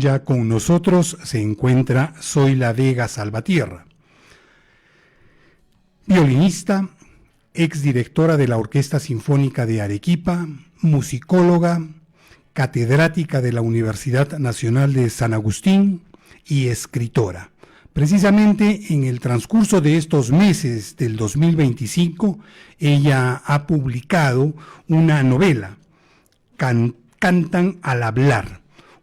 Ya con nosotros se encuentra Zoila Vega Salvatierra, violinista, exdirectora de la Orquesta Sinfónica de Arequipa, musicóloga, catedrática de la Universidad Nacional de San Agustín y escritora. Precisamente en el transcurso de estos meses del 2025, ella ha publicado una novela, Cantan al hablar.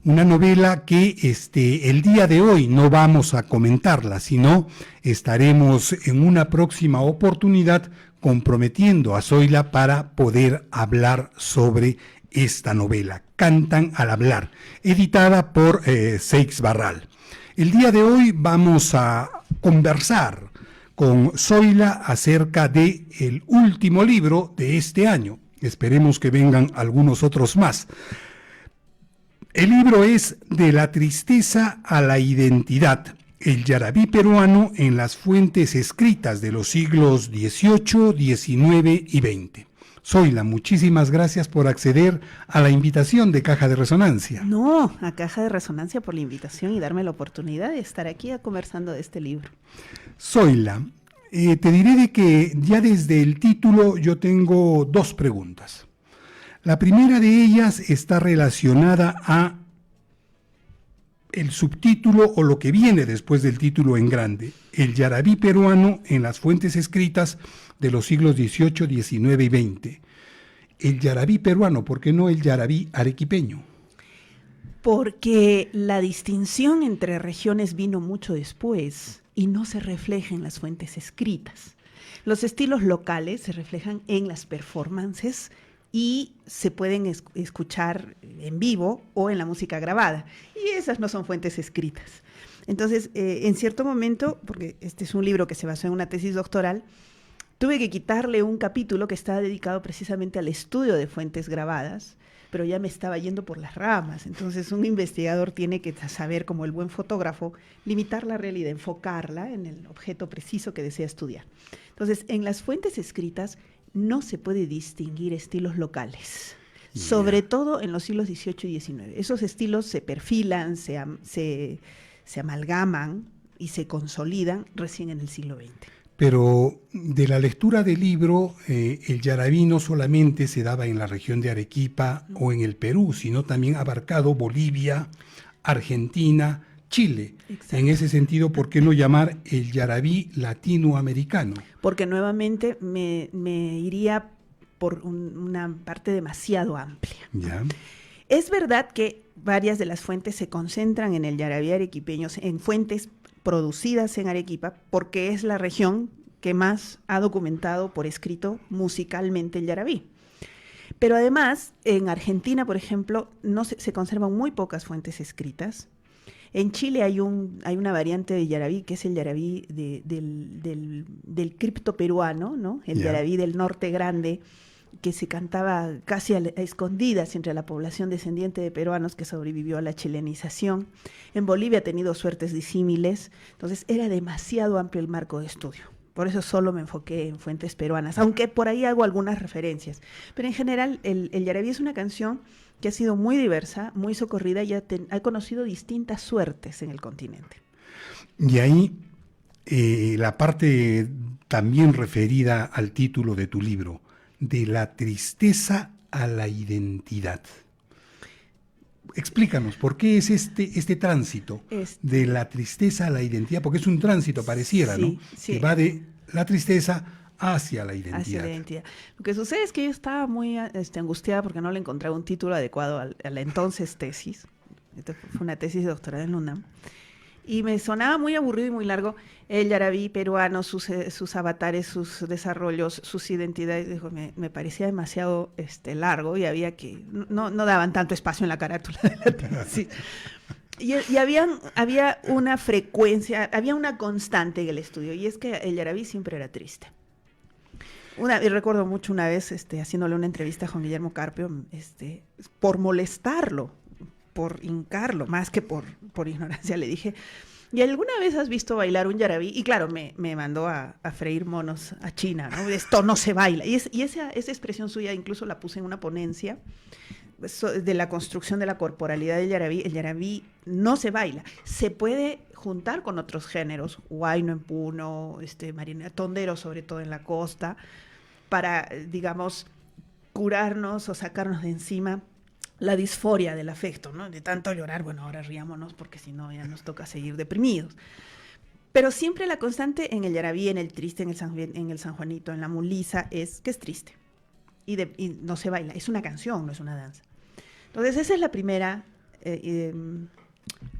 Una novela que el día de hoy no vamos a comentarla, sino estaremos en una próxima oportunidad comprometiendo a Zoila para poder hablar sobre esta novela, Cantan al hablar, editada por Seix Barral. El día de hoy vamos a conversar con Zoila acerca de el último libro de este año. Esperemos que vengan algunos otros más. El libro es De la tristeza a la identidad, el yarabí peruano en las fuentes escritas de los siglos XVIII, XIX y XX. Zoila, muchísimas gracias por acceder a la invitación de Caja de Resonancia. No, a Caja de Resonancia por la invitación y darme la oportunidad de estar aquí conversando de este libro. Zoila, te diré de que ya desde el título yo tengo dos preguntas. La primera de ellas está relacionada a el subtítulo o lo que viene después del título en grande, el yarabí peruano en las fuentes escritas de los siglos XVIII, XIX y XX. El yarabí peruano, ¿por qué no el yarabí arequipeño? Porque la distinción entre regiones vino mucho después y no se refleja en las fuentes escritas. Los estilos locales se reflejan en las performances y se pueden escuchar en vivo o en la música grabada. Y esas no son fuentes escritas. Entonces, en cierto momento, porque este es un libro que se basó en una tesis doctoral, tuve que quitarle un capítulo que estaba dedicado precisamente al estudio de fuentes grabadas, pero ya me estaba yendo por las ramas. Entonces, un investigador tiene que saber, como el buen fotógrafo, limitar la realidad, enfocarla en el objeto preciso que desea estudiar. Entonces, en las fuentes escritas no se puede distinguir estilos locales, sobre todo en los siglos XVIII y XIX. Esos estilos se perfilan, se amalgaman y se consolidan recién en el siglo XX. Pero de la lectura del libro, el yarabí no solamente se daba en la región de Arequipa o en el Perú, sino también ha abarcado Bolivia, Argentina, Chile. Exacto. En ese sentido, ¿por qué no llamar el yarabí latinoamericano? Porque nuevamente me iría por una parte demasiado amplia. ¿Ya? Es verdad que varias de las fuentes se concentran en el yarabí arequipeño, en fuentes producidas en Arequipa, porque es la región que más ha documentado por escrito musicalmente el yarabí. Pero además, en Argentina, por ejemplo, se conservan muy pocas fuentes escritas. En Chile hay una variante de yarabí, que es el yarabí del cripto peruano, ¿no? El yarabí del norte grande, que se cantaba casi a escondidas entre la población descendiente de peruanos que sobrevivió a la chilenización. En Bolivia ha tenido suertes disímiles, entonces era demasiado amplio el marco de estudio. Por eso solo me enfoqué en fuentes peruanas, aunque por ahí hago algunas referencias. Pero en general el yarabí es una canción que ha sido muy diversa, muy socorrida y ha conocido distintas suertes en el continente. Y ahí la parte también referida al título de tu libro, de la tristeza a la identidad. Explícanos, ¿por qué es este tránsito de la tristeza a la identidad? Porque es un tránsito, pareciera, ¿no? Sí. Que va de la tristeza hacia la identidad. Hacia la identidad. Lo que sucede es que yo estaba muy angustiada porque no le encontraba un título adecuado a la entonces tesis. Esta fue una tesis doctoral en la UNAM. Y me sonaba muy aburrido y muy largo el yarabí peruano, sus avatares, sus desarrollos, sus identidades. Dijo, me parecía demasiado largo y había que no daban tanto espacio en la carátula de la tesis. Y había una frecuencia, había una constante en el estudio, y es que el yarabí siempre era triste. Y recuerdo mucho una vez haciéndole una entrevista a Juan Guillermo Carpio, por molestarlo, por hincarlo, más que por ignorancia, le dije, ¿y alguna vez has visto bailar un yarabí? Y claro, me mandó a freír monos a China, ¿no? Esto no se baila. Y esa expresión suya incluso la puse en una ponencia de la construcción de la corporalidad del yarabí, el yarabí no se baila, se puede juntar con otros géneros, huayno en Puno, tondero sobre todo en la costa, para, digamos, curarnos o sacarnos de encima la disforia del afecto, ¿no? De tanto llorar, bueno, ahora riámonos porque si no ya nos toca seguir deprimidos. Pero siempre la constante en el yarabí, en el triste, en el San Juanito, en la mulisa, es que es triste. Y no se baila, es una canción, no es una danza. Entonces esa es la primera,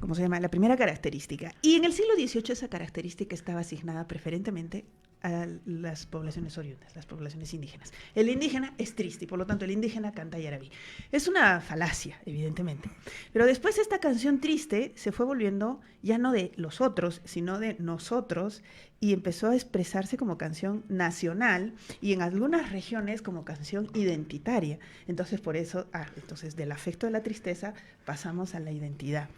¿cómo se llama? La primera característica. Y en el siglo XVIII esa característica estaba asignada preferentemente a las poblaciones oriundas, las poblaciones indígenas. El indígena es triste y por lo tanto el indígena canta yarabí. Es una falacia, evidentemente. Pero después esta canción triste se fue volviendo ya no de los otros, sino de nosotros, y empezó a expresarse como canción nacional y en algunas regiones como canción identitaria. Entonces por eso, entonces del afecto de la tristeza pasamos a la identidad.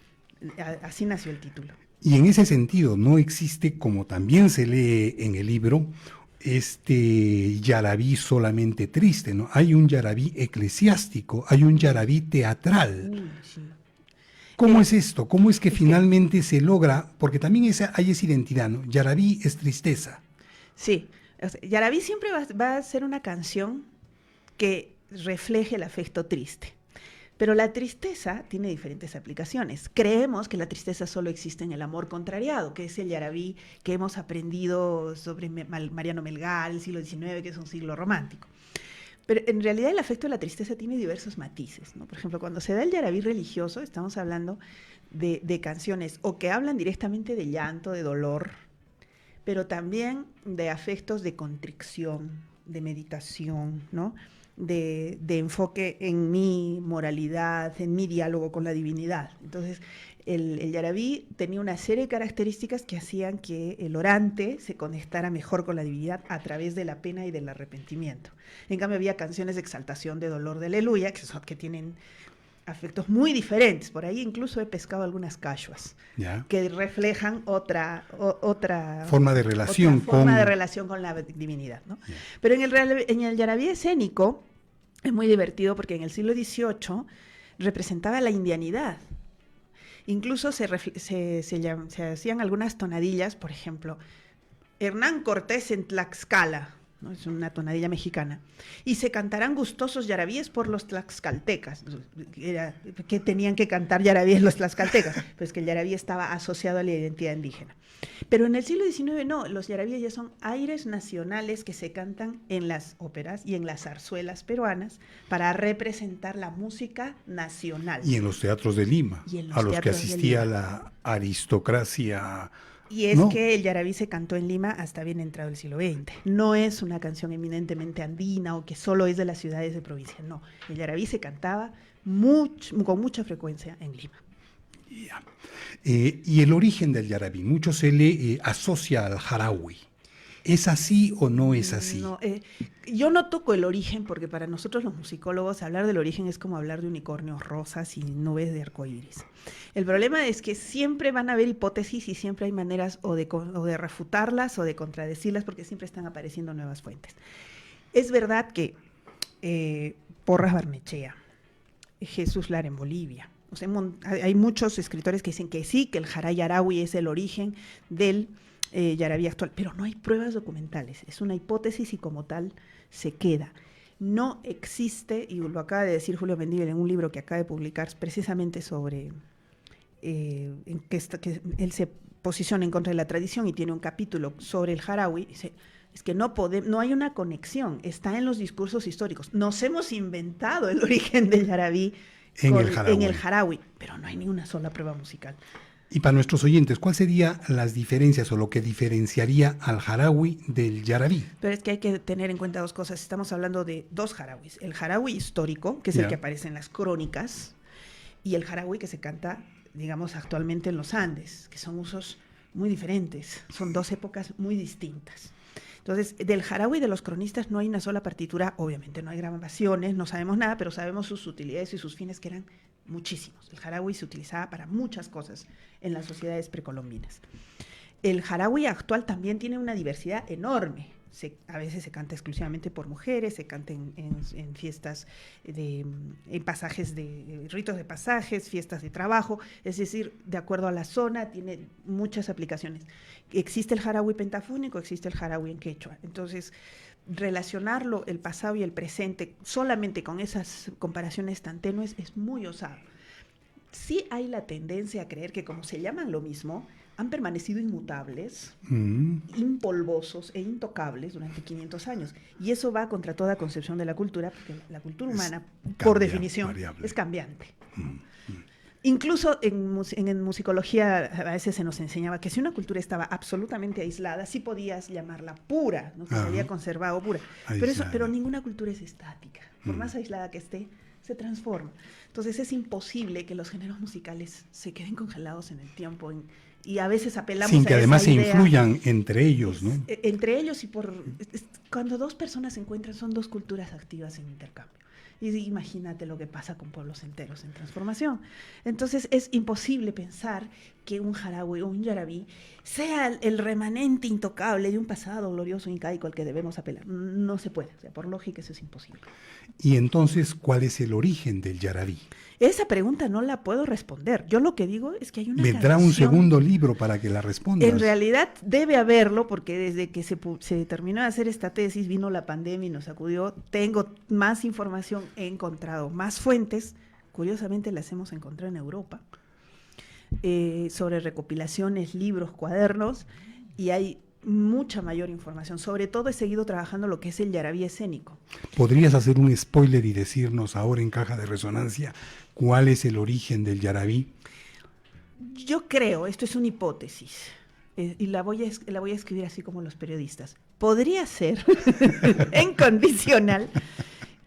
Así nació el título. Y en ese sentido, no existe, como también se lee en el libro, yarabí solamente triste, ¿no? Hay un yarabí eclesiástico, hay un yarabí teatral. Sí. ¿Cómo es esto? ¿Cómo es que finalmente se logra? Porque también hay esa identidad, ¿no? Yarabí es tristeza. Sí, yarabí siempre va a ser una canción que refleje el afecto triste. Pero la tristeza tiene diferentes aplicaciones. Creemos que la tristeza solo existe en el amor contrariado, que es el yarabí que hemos aprendido sobre Mariano Melgar, el siglo XIX, que es un siglo romántico. Pero en realidad el afecto de la tristeza tiene diversos matices, ¿no? Por ejemplo, cuando se da el yarabí religioso, estamos hablando de canciones o que hablan directamente de llanto, de dolor, pero también de afectos de contrición, de meditación, ¿no? De enfoque en mi moralidad, en mi diálogo con la divinidad. Entonces, el yarabí tenía una serie de características que hacían que el orante se conectara mejor con la divinidad a través de la pena y del arrepentimiento. En cambio, había canciones de exaltación, de dolor, de aleluya, que tienen afectos muy diferentes. Por ahí incluso he pescado algunas cachuas que reflejan otra forma de relación, con la divinidad, ¿no? Pero en el yarabí escénico es muy divertido porque en el siglo XVIII representaba la indianidad. Incluso se hacían algunas tonadillas, por ejemplo, Hernán Cortés en Tlaxcala, ¿no? Es una tonadilla mexicana, y se cantarán gustosos yarabíes por los tlaxcaltecas. ¿Qué tenían que cantar yarabíes los tlaxcaltecas? Pues que el yarabí estaba asociado a la identidad indígena. Pero en el siglo XIX no, los yarabíes ya son aires nacionales que se cantan en las óperas y en las zarzuelas peruanas para representar la música nacional. Y en los teatros de Lima, a los que asistía la aristocracia. Y es que el yarabí se cantó en Lima hasta bien entrado el siglo XX. No es una canción eminentemente andina o que solo es de las ciudades de provincia. No, el yarabí se cantaba con mucha frecuencia en Lima. Y el origen del yarabí, mucho se le asocia al jarawi. ¿Es así o no es así? No, yo no toco el origen porque para nosotros los musicólogos hablar del origen es como hablar de unicornios rosas y nubes de arcoíris. El problema es que siempre van a haber hipótesis y siempre hay maneras o de refutarlas o de contradecirlas porque siempre están apareciendo nuevas fuentes. Es verdad que Porras Barnechea, Jesús Lara en Bolivia, o sea, hay muchos escritores que dicen que sí, que el Jara Yarawi es el origen del yarabí actual, pero no hay pruebas documentales, es una hipótesis y como tal se queda. No existe, y lo acaba de decir Julio Mendívil en un libro que acaba de publicar precisamente sobre que él se posiciona en contra de la tradición y tiene un capítulo sobre el jarawi, dice, es que no hay una conexión, está en los discursos históricos. Nos hemos inventado el origen del yarabí en el jarawi, pero no hay ni una sola prueba musical. Y para nuestros oyentes, ¿cuáles serían las diferencias o lo que diferenciaría al jarawi del yarabí? Pero es que hay que tener en cuenta dos cosas. Estamos hablando de dos jarawis. El jarawi histórico, que es el que aparece en las crónicas, y el jarawi que se canta, digamos, actualmente en los Andes, que son usos muy diferentes. Son dos épocas muy distintas. Entonces, del jarawi de los cronistas no hay una sola partitura, obviamente no hay grabaciones, no sabemos nada, pero sabemos sus utilidades y sus fines que eran muchísimos. El jarawi se utilizaba para muchas cosas en las sociedades precolombinas. El jarawi actual también tiene una diversidad enorme. a veces se canta exclusivamente por mujeres, se canta en fiestas, en pasajes ritos de pasajes, fiestas de trabajo, es decir, de acuerdo a la zona, tiene muchas aplicaciones. Existe el jarawi pentafónico, existe el jarawi en quechua. Entonces, relacionarlo, el pasado y el presente, solamente con esas comparaciones tan tenues, es muy osado. Sí hay la tendencia a creer que, como se llaman lo mismo, han permanecido inmutables, impolvosos e intocables durante 500 años. Y eso va contra toda concepción de la cultura, porque la cultura humana, por definición, es cambiante. Incluso en musicología a veces se nos enseñaba que si una cultura estaba absolutamente aislada, sí podías llamarla pura, ¿no? Que se había conservado pura. Pero ninguna cultura es estática. Por más aislada que esté, se transforma. Entonces es imposible que los géneros musicales se queden congelados en el tiempo y a veces apelamos sin que a además esa idea, se influyan entre ellos, ¿no? Entre ellos cuando dos personas se encuentran son dos culturas activas en intercambio. Y imagínate lo que pasa con pueblos enteros en transformación. Entonces es imposible pensar que un jarawi o un yarabí sea el remanente intocable de un pasado glorioso incaico al que debemos apelar. No se puede, o sea, por lógica eso es imposible. Y entonces, ¿cuál es el origen del yarabí? Esa pregunta no la puedo responder. Yo lo que digo es que hay una ¿Vendrá canción, un segundo libro para que la respondas? En realidad debe haberlo, porque desde que se terminó de hacer esta tesis vino la pandemia y nos sacudió. Tengo más información, he encontrado más fuentes, curiosamente las hemos encontrado en Europa, sobre recopilaciones, libros, cuadernos, y hay mucha mayor información. Sobre todo he seguido trabajando lo que es el yarabí escénico. ¿Podrías hacer un spoiler y decirnos ahora en Caja de Resonancia cuál es el origen del yarabí? Yo creo, esto es una hipótesis, y la voy a escribir así como los periodistas. Podría ser, en condicional,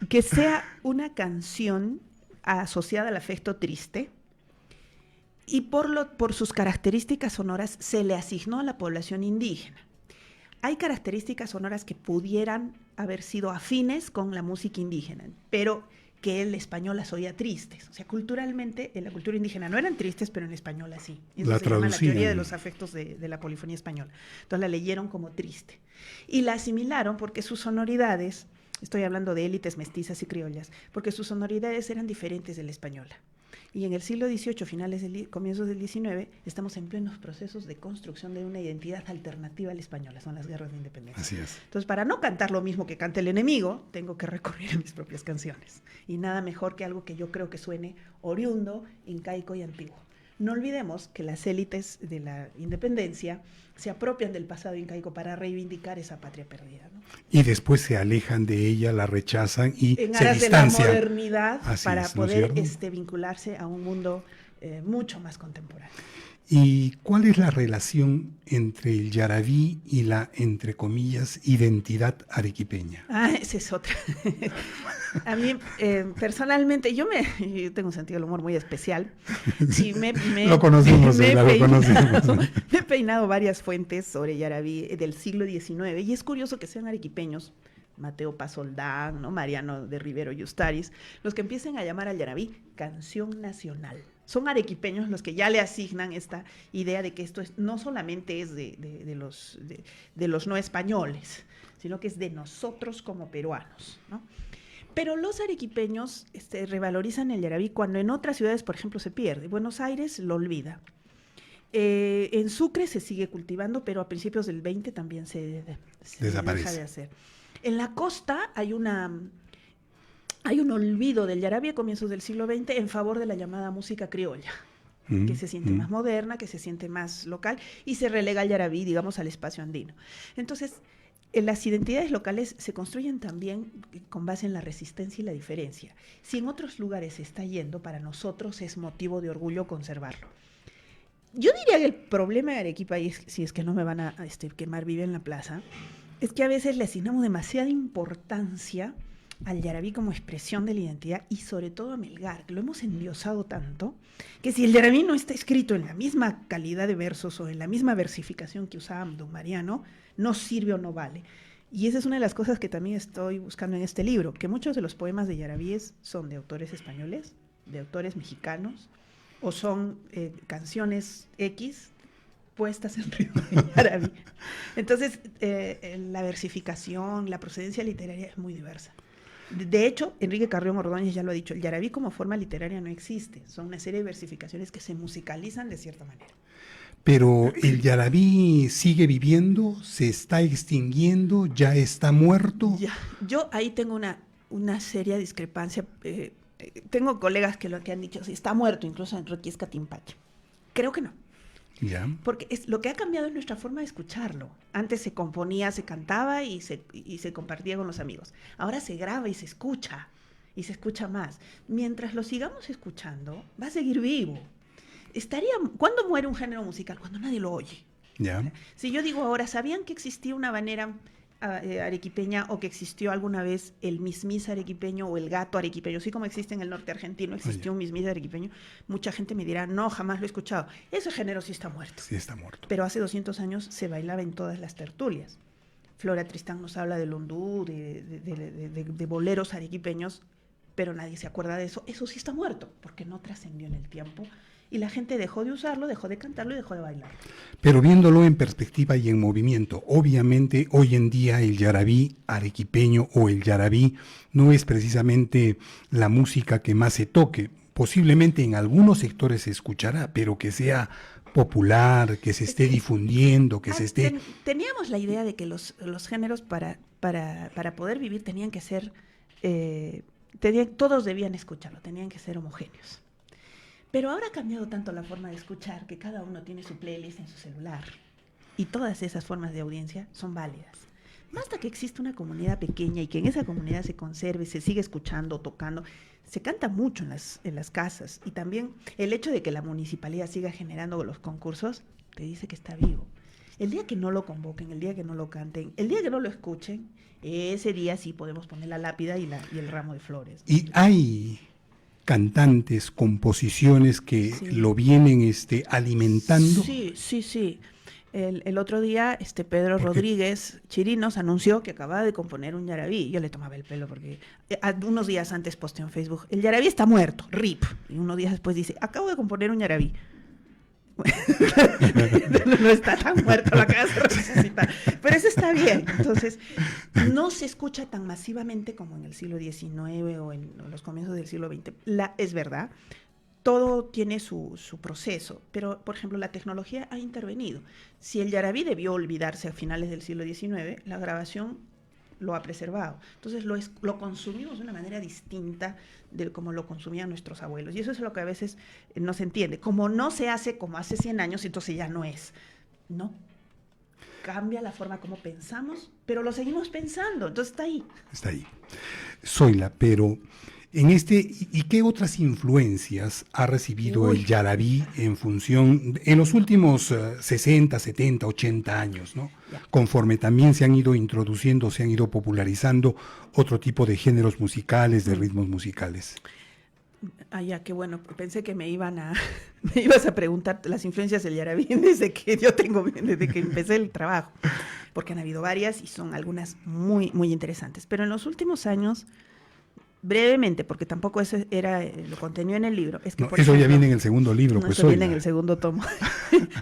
que sea una canción asociada al afecto triste, y por sus características sonoras se le asignó a la población indígena. Hay características sonoras que pudieran haber sido afines con la música indígena, pero que el español las oía tristes. O sea, culturalmente, en la cultura indígena no eran tristes, pero en español así. Eso se llama la teoría de los afectos de la polifonía española. Entonces la leyeron como triste. Y la asimilaron porque sus sonoridades, estoy hablando de élites mestizas y criollas, porque sus sonoridades eran diferentes de la española. Y en el siglo XVIII, comienzos del XIX, estamos en plenos procesos de construcción de una identidad alternativa a la española, son las guerras de independencia. Así es. Entonces, para no cantar lo mismo que canta el enemigo, tengo que recurrir a mis propias canciones. Y nada mejor que algo que yo creo que suene oriundo, incaico y antiguo. No olvidemos que las élites de la independencia se apropian del pasado incaico para reivindicar esa patria perdida, ¿no? Y después se alejan de ella, la rechazan y en se aras distancian. de la modernidad. Así para es, ¿no poder vincularse a un mundo mucho más contemporáneo. ¿Y cuál es la relación entre el yarabí y la, entre comillas, identidad arequipeña? Esa es otra. A mí, personalmente, yo tengo un sentido del humor muy especial. Y lo conocimos, lo conocimos. Me he peinado varias fuentes sobre yarabí del siglo XIX, y es curioso que sean arequipeños, Mateo Pasoldán, ¿no? Mariano de Rivero y Ustaris, los que empiecen a llamar al yarabí canción nacional. Son arequipeños los que ya le asignan esta idea de que esto no solamente es de los no españoles, sino que es de nosotros como peruanos, ¿no? Pero los arequipeños revalorizan el yarabí cuando en otras ciudades, por ejemplo, se pierde. Buenos Aires lo olvida. En Sucre se sigue cultivando, pero a principios del 20 también se deja de hacer. En la costa hay un olvido del yarabí a comienzos del siglo XX en favor de la llamada música criolla, que se siente más moderna, que se siente más local, y se relega el yarabí, digamos, al espacio andino. Entonces, las identidades locales se construyen también con base en la resistencia y la diferencia. Si en otros lugares se está yendo, para nosotros es motivo de orgullo conservarlo. Yo diría que el problema de Arequipa, y si es que no me van a quemar viva en la plaza, es que a veces le asignamos demasiada importancia al yarabí como expresión de la identidad, y sobre todo a Melgar, que lo hemos endiosado tanto, que si el yarabí no está escrito en la misma calidad de versos o en la misma versificación que usaba don Mariano, no sirve o no vale. Y esa es una de las cosas que también estoy buscando en este libro, que muchos de los poemas de yarabíes son de autores españoles, de autores mexicanos, o son canciones X puestas en ritmo de yarabí. Entonces, la versificación, la procedencia literaria es muy diversa. De hecho, Enrique Carrión Ordóñez ya lo ha dicho, el yarabí como forma literaria no existe. Son una serie de versificaciones que se musicalizan de cierta manera. Pero el yarabí sigue viviendo, se está extinguiendo, ya está muerto. Ya. Yo ahí tengo una seria discrepancia. Tengo colegas que lo que han dicho, sí, está muerto, incluso Enrique Escatimpache. Creo que no. Ya. Porque lo que ha cambiado es nuestra forma de escucharlo. Antes se componía, se cantaba y se compartía con los amigos. Ahora se graba y se escucha más. Mientras lo sigamos escuchando, va a seguir vivo. ¿Cuándo muere un género musical? Cuando nadie lo oye. Ya. Si yo digo ahora, ¿sabían que existía una habanera arequipeña o que existió alguna vez el mismis arequipeño o el gato arequipeño? Así como existe en el norte argentino, existió un mismis arequipeño. Mucha gente me dirá, no, jamás lo he escuchado. Ese género sí está muerto. Sí está muerto. Pero hace 200 años se bailaba en todas las tertulias. Flora Tristán nos habla del hondú, de boleros arequipeños, pero nadie se acuerda de eso. Eso sí está muerto, porque no trascendió en el tiempo. Y la gente dejó de usarlo, dejó de cantarlo y dejó de bailar. Pero viéndolo en perspectiva y en movimiento, obviamente hoy en día el yarabí arequipeño o el yarabí no es precisamente la música que más se toque. Posiblemente en algunos sectores se escuchará, pero que sea popular, que se esté difundiendo, que se esté... Teníamos la idea de que los géneros para poder vivir tenían que ser... todos debían escucharlo, tenían que ser homogéneos. Pero ahora ha cambiado tanto la forma de escuchar que cada uno tiene su playlist en su celular. Y todas esas formas de audiencia son válidas. Basta que exista una comunidad pequeña y que en esa comunidad se conserve, se siga escuchando, tocando. Se canta mucho en las casas. Y también el hecho de que la municipalidad siga generando los concursos te dice que está vivo. El día que no lo convoquen, el día que no lo canten, el día que no lo escuchen, ese día sí podemos poner la lápida y el ramo de flores. Y hay cantantes, composiciones que lo vienen alimentando. Sí. El otro día Pedro Rodríguez Chirinos anunció que acababa de componer un yarabí. Yo le tomaba el pelo porque unos días antes posteó en Facebook, el yarabí está muerto, RIP. Y unos días después dice, acabo de componer un yarabí. No está tan muerto, lo acabas de resucitar. Pero eso está bien. Entonces, no se escucha tan masivamente como en el siglo XIX o en los comienzos del siglo XX. Es verdad, todo tiene su proceso, pero, por ejemplo, la tecnología ha intervenido. Si el yarabí debió olvidarse a finales del siglo XIX, la grabación lo ha preservado. Entonces lo consumimos de una manera distinta de como lo consumían nuestros abuelos. Y eso es lo que a veces no se entiende. Como no se hace como hace 100 años, entonces ya no es. No. Cambia la forma como pensamos, pero lo seguimos pensando. Entonces está ahí. Está ahí. Zoila, pero ¿y qué otras influencias ha recibido el yarabí en los últimos 60, 70, 80 años, ¿no? Conforme también se han ido introduciendo, se han ido popularizando otro tipo de géneros musicales, de ritmos musicales? Ya, qué bueno. Pensé que me ibas a preguntar las influencias del yarabí desde que empecé el trabajo, porque han habido varias y son algunas muy, muy interesantes. Pero en los últimos años, brevemente, porque tampoco eso era lo contenido en el libro. Es que, eso ya viene en el segundo libro. No, pues eso viene en el segundo tomo.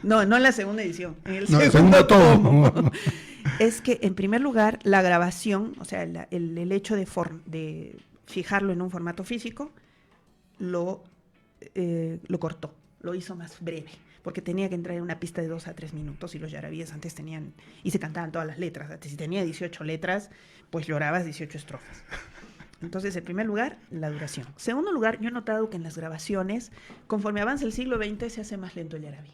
No en la segunda edición, en el segundo tomo. Es que, en primer lugar, la grabación, o sea, el hecho de fijarlo en un formato físico, lo cortó, lo hizo más breve, porque tenía que entrar en una pista de 2 a 3 minutos y los yarabíes antes tenían, y se cantaban todas las letras. Si tenía 18 letras, pues llorabas 18 estrofas. Entonces, en primer lugar, la duración. Segundo lugar, yo he notado que en las grabaciones, conforme avanza el siglo XX, se hace más lento el yarabí.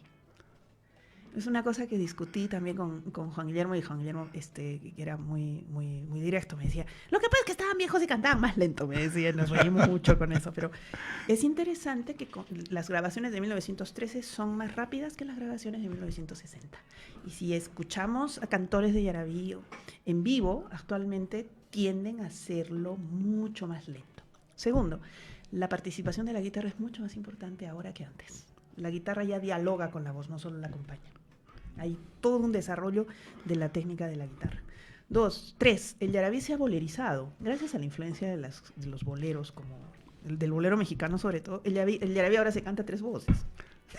Es una cosa que discutí también con Juan Guillermo, y Juan Guillermo, que era muy, muy, muy directo, me decía, lo que pasa es que estaban viejos y cantaban más lento, me decía, nos reímos mucho con eso, pero es interesante que las grabaciones de 1913 son más rápidas que las grabaciones de 1960. Y si escuchamos a cantores de yarabí en vivo, actualmente tienden a hacerlo mucho más lento. Segundo, la participación de la guitarra es mucho más importante ahora que antes. La guitarra ya dialoga con la voz, no solo la acompaña. Hay todo un desarrollo de la técnica de la guitarra. 3, el yarabí se ha bolerizado. Gracias a la influencia de los boleros, como del bolero mexicano sobre todo, el yarabí ahora se canta 3 voces.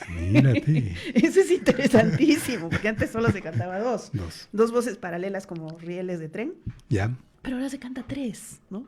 Mírate. Eso es interesantísimo, porque antes solo se cantaba dos. Dos. Dos voces paralelas como rieles de tren, Ya. pero ahora se canta tres, ¿no?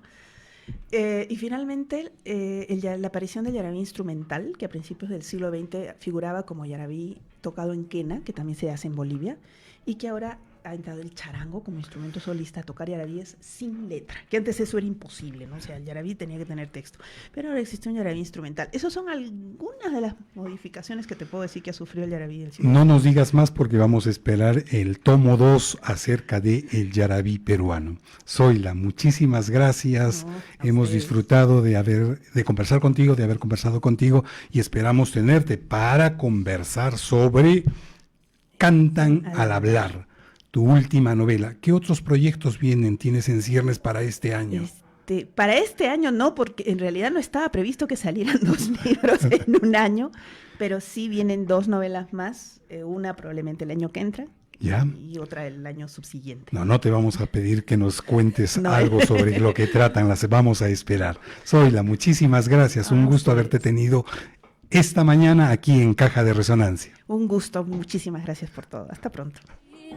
Y finalmente, la aparición del yarabí instrumental, que a principios del siglo XX figuraba como yarabí tocado en quena, que también se hace en Bolivia, y que ahora ha entrado el charango como instrumento solista a tocar yarabíes sin letra, que antes eso era imposible, ¿no? O sea, el yarabí tenía que tener texto, pero ahora existe un yarabí instrumental. Esas son algunas de las modificaciones que te puedo decir que ha sufrido el yarabí del siglo No nos digas más porque vamos a esperar el tomo 2 acerca de el yarabí peruano. Zoila, muchísimas gracias. No, Hemos ustedes. disfrutado de conversar contigo, de haber conversado contigo y esperamos tenerte para conversar sobre Cantan al hablar, tu última novela. ¿Qué otros proyectos vienen? ¿Tienes en ciernes para este año? Para este año no, porque en realidad no estaba previsto que salieran 2 libros en un año, pero sí vienen 2 novelas más, una probablemente el año que entra ¿Ya? y otra el año subsiguiente. No te vamos a pedir que nos cuentes No. algo sobre lo que tratan, las vamos a esperar. Zoila, muchísimas gracias, un gusto haberte tenido esta mañana aquí en Caja de Resonancia. Un gusto, muchísimas gracias por todo. Hasta pronto.